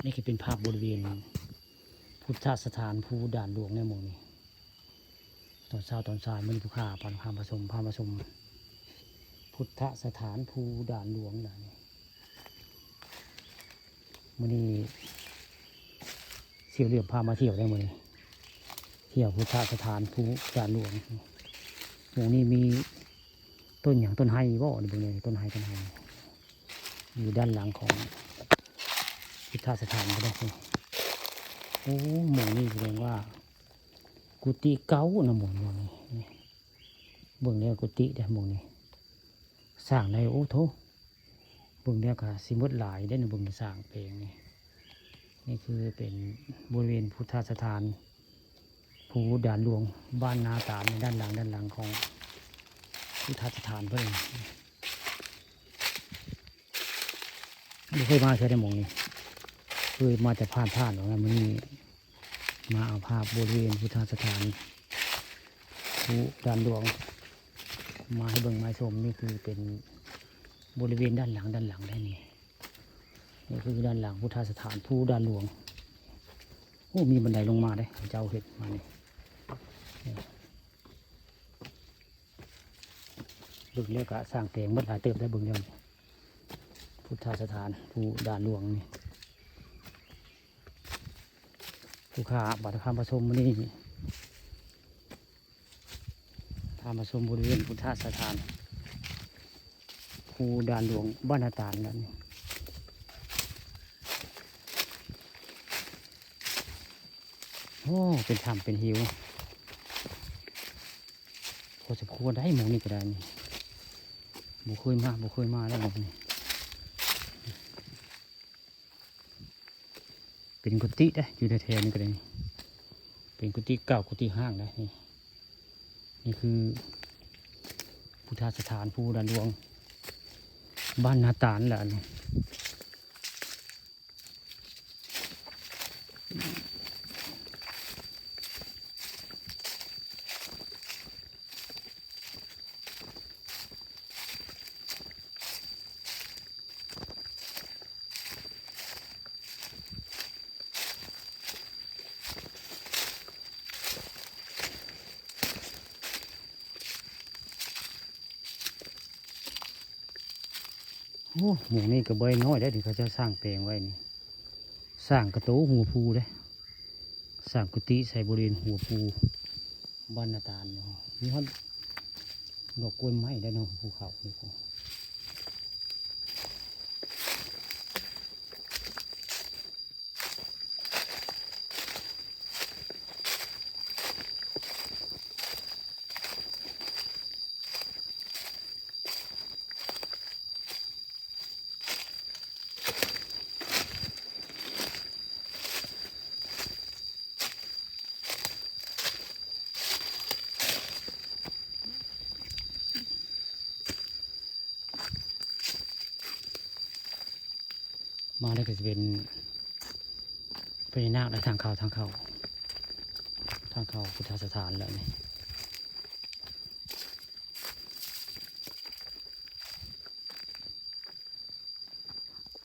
นี่คือเป็นภาพบริเวณพุทธสถานภูด่านหลวงในหมู่นี้ตอนเช้าตอนสายมันผู้ข่าผ่านพาผสมพุทธสถานภูด่านหลวงนะนี่มันนี่เสี่ยวเหลี่ยมพามาเที่ยวได้หมดเลยเที่ยวพุทธสถานภูด่านหลวงหมู่นี้มีต้นอย่างต้นไฮบ่ในบริเวณต้นไฮอยู่ด้านหลังของพุทธสถานก็ได้โอ้หมู่นี้แสดงว่ากุฏิเก่านะหมู่นี้เบื้องนี้กุฏิแต่หมู่นี้สร้างในโอ้โถเบื้องนี้ก็สิมดหลายได้ในเบื้องสร้างเพลงนี่คือเป็นบริเวณพุทธสถานภูด่านหลวงบ้านนาตาลในด้านหลังของพุทธสถานเพื่อนไม่เคยมาใช่ได้หมู่นี้เคยมาแต่ผ่านหรอกนะมันนี่มาเอาภาพบริเวณพุทธสถานภูด่านหลวงมาให้เบิ่งไม้ชมนี่คือเป็นบริเวณด้านหลังได้นี่คือด้านหลังพุทธสถานภูด่านหลวงโอ้มีบันไดลงมาได้เจ้าเห็ดมานี่บึงเรียกสร้างเตียงมัดหลายเติบได้บึงเดียวพุทธสถานภูด่านหลวงนี่ผู้ค้าบัตรคำผสมมานี่พามาชมบริเวณพุทธสถานภูด่านหลวงบ้านนาตาลนั่นโอ้เป็นถ้ำเป็นหิวพอสมควรได้หมูนี่ก็ได้นี่บุเคยมาแล้วหมูนี่เป็นกุฏิได้อยู่ในแถวนี้ก็ได้เป็นกุฏิเก่ากุฏิห้างได้นี่คือพุทธสถานภูด่านหลวงบ้านนาตาลแหละนี่โอ้หมู่นี่ก็ใบน้อยได้ถึงเขาจะสร้างแปลงไว้นี่สร้างกระโตหัวภูได้สร้างกุฏิใส่บริเวณหัวภูบ้านนาตาลเนาะมีฮอดดอกกล้วยไม้ได้เนาะภูเขานี่พอมาได้ก็จะเป็นพญานาคและทางเข้าพุทธสถานแล้วนี่